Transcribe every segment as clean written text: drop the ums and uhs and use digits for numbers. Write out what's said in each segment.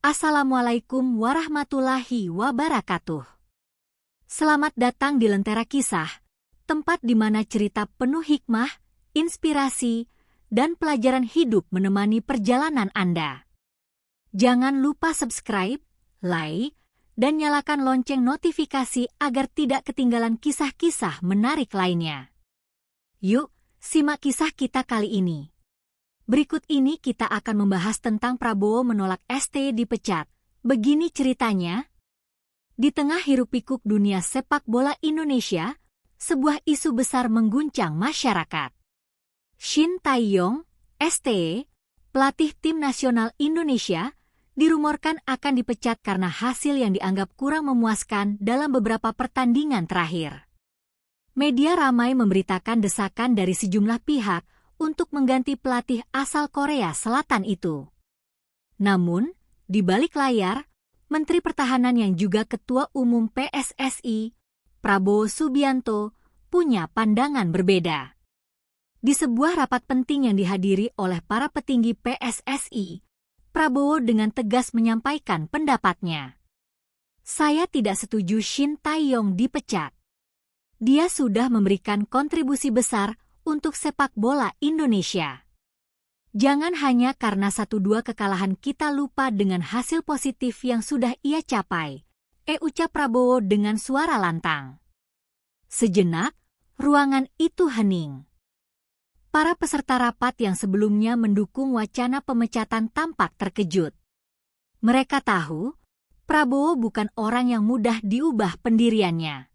Assalamualaikum warahmatullahi wabarakatuh. Selamat datang di Lentera Kisah, tempat di mana cerita penuh hikmah, inspirasi, dan pelajaran hidup menemani perjalanan Anda. Jangan lupa subscribe, like, dan nyalakan lonceng notifikasi agar tidak ketinggalan kisah-kisah menarik lainnya. Yuk, simak kisah kita kali ini. Berikut ini kita akan membahas tentang Prabowo menolak STY dipecat. Begini ceritanya. Di tengah hiruk-pikuk dunia sepak bola Indonesia, sebuah isu besar mengguncang masyarakat. Shin Tae-yong, STY, pelatih tim nasional Indonesia, dirumorkan akan dipecat karena hasil yang dianggap kurang memuaskan dalam beberapa pertandingan terakhir. Media ramai memberitakan desakan dari sejumlah pihak untuk mengganti pelatih asal Korea Selatan itu. Namun, di balik layar, Menteri Pertahanan yang juga Ketua Umum PSSI, Prabowo Subianto, punya pandangan berbeda. Di sebuah rapat penting yang dihadiri oleh para petinggi PSSI, Prabowo dengan tegas menyampaikan pendapatnya. Saya tidak setuju Shin Tae-yong dipecat. Dia sudah memberikan kontribusi besar untuk sepak bola Indonesia. Jangan hanya karena 1-2 kekalahan kita lupa dengan hasil positif yang sudah ia capai, ucap Prabowo dengan suara lantang. Sejenak, ruangan itu hening. Para peserta rapat yang sebelumnya mendukung wacana pemecatan tampak terkejut. Mereka tahu, Prabowo bukan orang yang mudah diubah pendiriannya.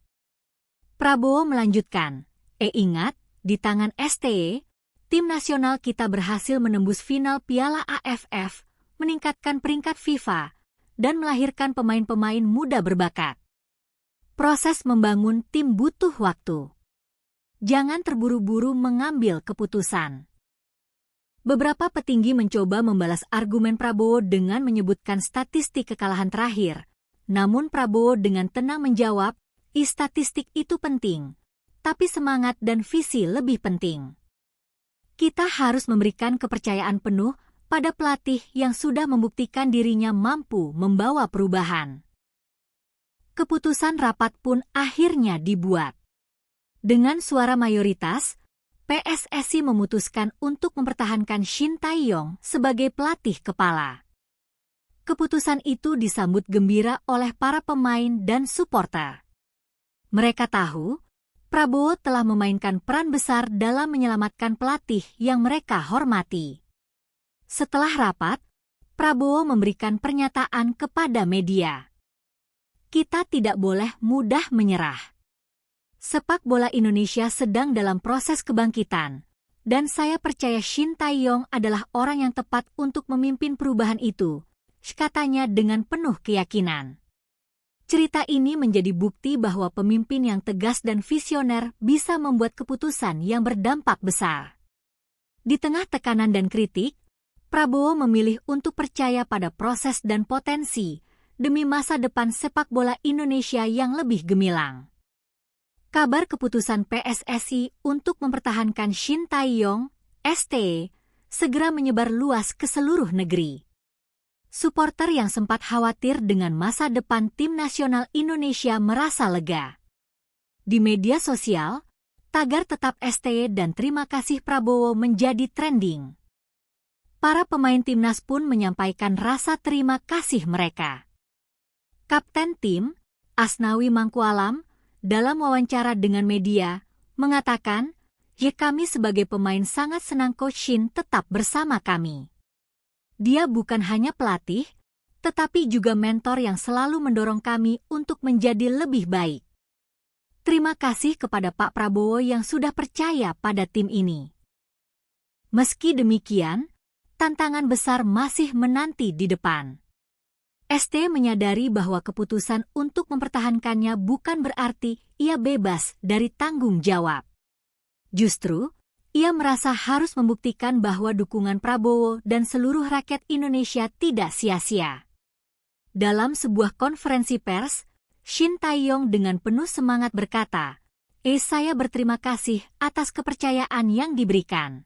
Prabowo melanjutkan, ingat, di tangan STY, tim nasional kita berhasil menembus final Piala AFF, meningkatkan peringkat FIFA, dan melahirkan pemain-pemain muda berbakat. Proses membangun tim butuh waktu. Jangan terburu-buru mengambil keputusan. Beberapa petinggi mencoba membalas argumen Prabowo dengan menyebutkan statistik kekalahan terakhir. Namun Prabowo dengan tenang menjawab, statistik itu penting. Tapi semangat dan visi lebih penting. Kita harus memberikan kepercayaan penuh pada pelatih yang sudah membuktikan dirinya mampu membawa perubahan. Keputusan rapat pun akhirnya dibuat. Dengan suara mayoritas, PSSI memutuskan untuk mempertahankan Shin Tae-yong sebagai pelatih kepala. Keputusan itu disambut gembira oleh para pemain dan supporter. Mereka tahu, Prabowo telah memainkan peran besar dalam menyelamatkan pelatih yang mereka hormati. Setelah rapat, Prabowo memberikan pernyataan kepada media. Kita tidak boleh mudah menyerah. Sepak bola Indonesia sedang dalam proses kebangkitan, dan saya percaya Shin Tae-yong adalah orang yang tepat untuk memimpin perubahan itu, katanya dengan penuh keyakinan. Cerita ini menjadi bukti bahwa pemimpin yang tegas dan visioner bisa membuat keputusan yang berdampak besar. Di tengah tekanan dan kritik, Prabowo memilih untuk percaya pada proses dan potensi demi masa depan sepak bola Indonesia yang lebih gemilang. Kabar keputusan PSSI untuk mempertahankan Shin Tae-yong, STY, segera menyebar luas ke seluruh negeri. Supporter yang sempat khawatir dengan masa depan tim nasional Indonesia merasa lega. Di media sosial, tagar tetap STY dan terima kasih Prabowo menjadi trending. Para pemain timnas pun menyampaikan rasa terima kasih mereka. Kapten tim, Asnawi Mangkualam, dalam wawancara dengan media, mengatakan, kami sebagai pemain sangat senang Coach Shin tetap bersama kami. Dia bukan hanya pelatih, tetapi juga mentor yang selalu mendorong kami untuk menjadi lebih baik. Terima kasih kepada Pak Prabowo yang sudah percaya pada tim ini. Meski demikian, tantangan besar masih menanti di depan. ST menyadari bahwa keputusan untuk mempertahankannya bukan berarti ia bebas dari tanggung jawab. Justru, ia merasa harus membuktikan bahwa dukungan Prabowo dan seluruh rakyat Indonesia tidak sia-sia. Dalam sebuah konferensi pers, Shin Tae-yong dengan penuh semangat berkata, saya berterima kasih atas kepercayaan yang diberikan.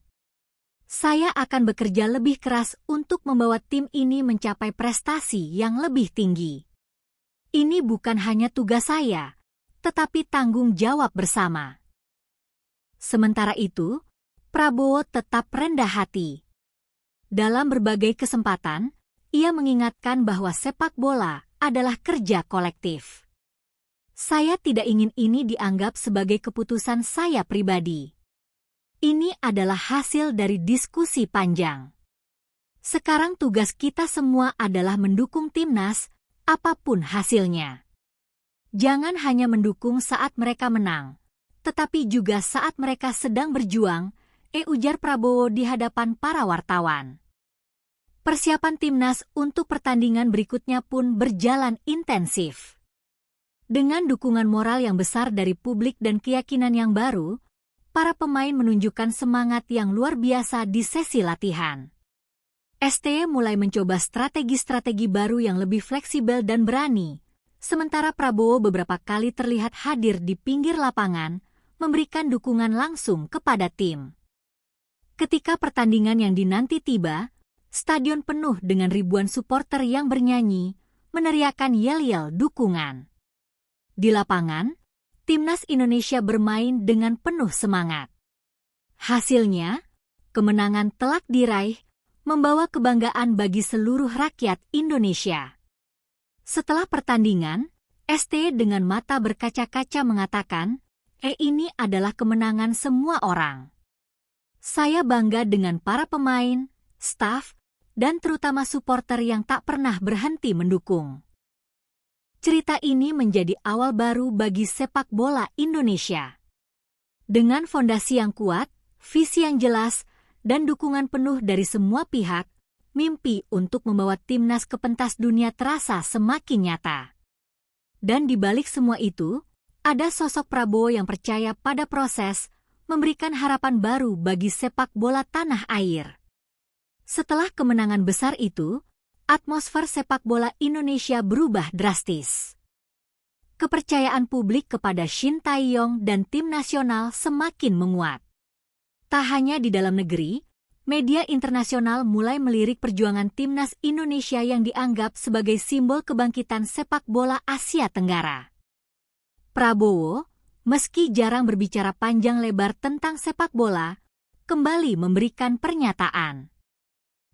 Saya akan bekerja lebih keras untuk membawa tim ini mencapai prestasi yang lebih tinggi. Ini bukan hanya tugas saya, tetapi tanggung jawab bersama. Sementara itu, Prabowo tetap rendah hati. Dalam berbagai kesempatan, ia mengingatkan bahwa sepak bola adalah kerja kolektif. Saya tidak ingin ini dianggap sebagai keputusan saya pribadi. Ini adalah hasil dari diskusi panjang. Sekarang tugas kita semua adalah mendukung timnas, apapun hasilnya. Jangan hanya mendukung saat mereka menang, tetapi juga saat mereka sedang berjuang, ujar Prabowo di hadapan para wartawan. Persiapan timnas untuk pertandingan berikutnya pun berjalan intensif. Dengan dukungan moral yang besar dari publik dan keyakinan yang baru, para pemain menunjukkan semangat yang luar biasa di sesi latihan. STY mulai mencoba strategi-strategi baru yang lebih fleksibel dan berani, sementara Prabowo beberapa kali terlihat hadir di pinggir lapangan, memberikan dukungan langsung kepada tim. Ketika pertandingan yang dinanti tiba, stadion penuh dengan ribuan supporter yang bernyanyi, meneriakan yel-yel dukungan. Di lapangan, Timnas Indonesia bermain dengan penuh semangat. Hasilnya, kemenangan telak diraih, membawa kebanggaan bagi seluruh rakyat Indonesia. Setelah pertandingan, STY dengan mata berkaca-kaca mengatakan, ini adalah kemenangan semua orang. Saya bangga dengan para pemain, staf, dan terutama supporter yang tak pernah berhenti mendukung. Cerita ini menjadi awal baru bagi sepak bola Indonesia. Dengan fondasi yang kuat, visi yang jelas, dan dukungan penuh dari semua pihak, mimpi untuk membawa timnas ke pentas dunia terasa semakin nyata. Dan di balik semua itu, ada sosok Prabowo yang percaya pada proses, memberikan harapan baru bagi sepak bola tanah air. Setelah kemenangan besar itu, atmosfer sepak bola Indonesia berubah drastis. Kepercayaan publik kepada Shin Tae-yong dan tim nasional semakin menguat. Tak hanya di dalam negeri, media internasional mulai melirik perjuangan timnas Indonesia yang dianggap sebagai simbol kebangkitan sepak bola Asia Tenggara. Prabowo, meski jarang berbicara panjang lebar tentang sepak bola, kembali memberikan pernyataan.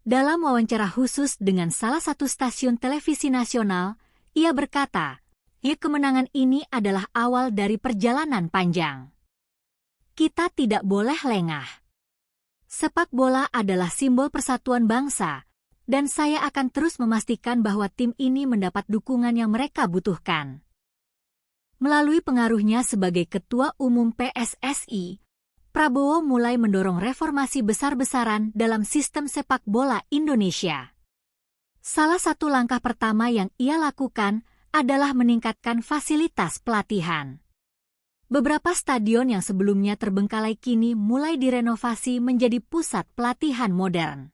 Dalam wawancara khusus dengan salah satu stasiun televisi nasional, ia berkata, kemenangan ini adalah awal dari perjalanan panjang. Kita tidak boleh lengah. Sepak bola adalah simbol persatuan bangsa, dan saya akan terus memastikan bahwa tim ini mendapat dukungan yang mereka butuhkan. Melalui pengaruhnya sebagai Ketua Umum PSSI, Prabowo mulai mendorong reformasi besar-besaran dalam sistem sepak bola Indonesia. Salah satu langkah pertama yang ia lakukan adalah meningkatkan fasilitas pelatihan. Beberapa stadion yang sebelumnya terbengkalai kini mulai direnovasi menjadi pusat pelatihan modern.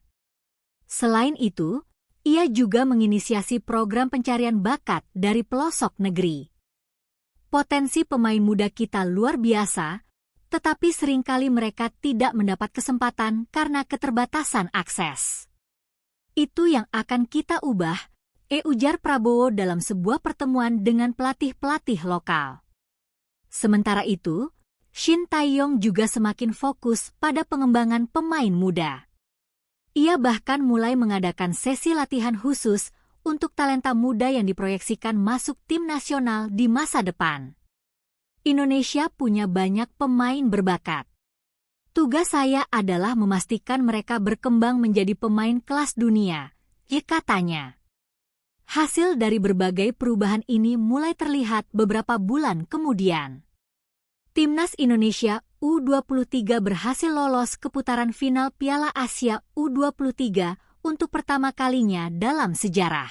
Selain itu, ia juga menginisiasi program pencarian bakat dari pelosok negeri. Potensi pemain muda kita luar biasa, tetapi seringkali mereka tidak mendapat kesempatan karena keterbatasan akses. Itu yang akan kita ubah, ujar Prabowo dalam sebuah pertemuan dengan pelatih-pelatih lokal. Sementara itu, Shin Tae-yong juga semakin fokus pada pengembangan pemain muda. Ia bahkan mulai mengadakan sesi latihan khusus untuk talenta muda yang diproyeksikan masuk tim nasional di masa depan. Indonesia punya banyak pemain berbakat. Tugas saya adalah memastikan mereka berkembang menjadi pemain kelas dunia, katanya. Hasil dari berbagai perubahan ini mulai terlihat beberapa bulan kemudian. Timnas Indonesia U23 berhasil lolos ke putaran final Piala Asia U23 untuk pertama kalinya dalam sejarah.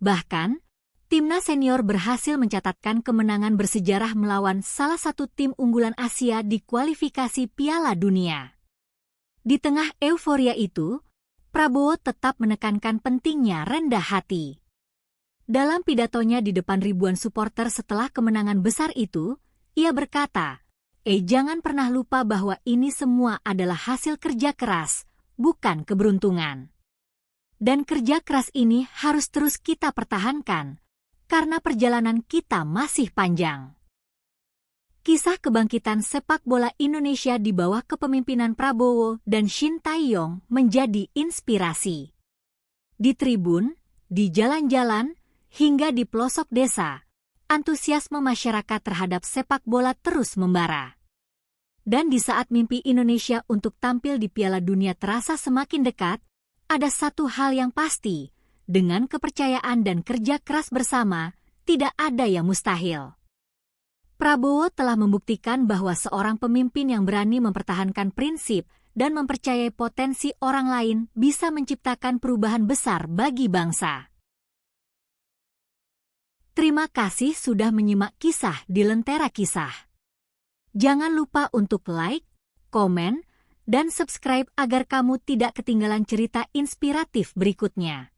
Bahkan, Timnas senior berhasil mencatatkan kemenangan bersejarah melawan salah satu tim unggulan Asia di kualifikasi Piala Dunia. Di tengah euforia itu, Prabowo tetap menekankan pentingnya rendah hati. Dalam pidatonya di depan ribuan supporter setelah kemenangan besar itu, ia berkata, Jangan pernah lupa bahwa ini semua adalah hasil kerja keras, bukan keberuntungan. Dan kerja keras ini harus terus kita pertahankan, karena perjalanan kita masih panjang. Kisah kebangkitan sepak bola Indonesia di bawah kepemimpinan Prabowo dan Shin Tae-yong menjadi inspirasi. Di tribun, di jalan-jalan, hingga di pelosok desa, antusiasme masyarakat terhadap sepak bola terus membara. Dan di saat mimpi Indonesia untuk tampil di Piala Dunia terasa semakin dekat, ada satu hal yang pasti, dengan kepercayaan dan kerja keras bersama, tidak ada yang mustahil. Prabowo telah membuktikan bahwa seorang pemimpin yang berani mempertahankan prinsip dan mempercayai potensi orang lain bisa menciptakan perubahan besar bagi bangsa. Terima kasih sudah menyimak kisah di Lentera Kisah. Jangan lupa untuk like, komen, dan subscribe agar kamu tidak ketinggalan cerita inspiratif berikutnya.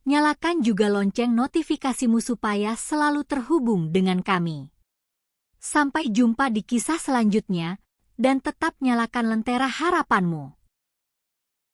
Nyalakan juga lonceng notifikasimu supaya selalu terhubung dengan kami. Sampai jumpa di kisah selanjutnya, dan tetap nyalakan lentera harapanmu.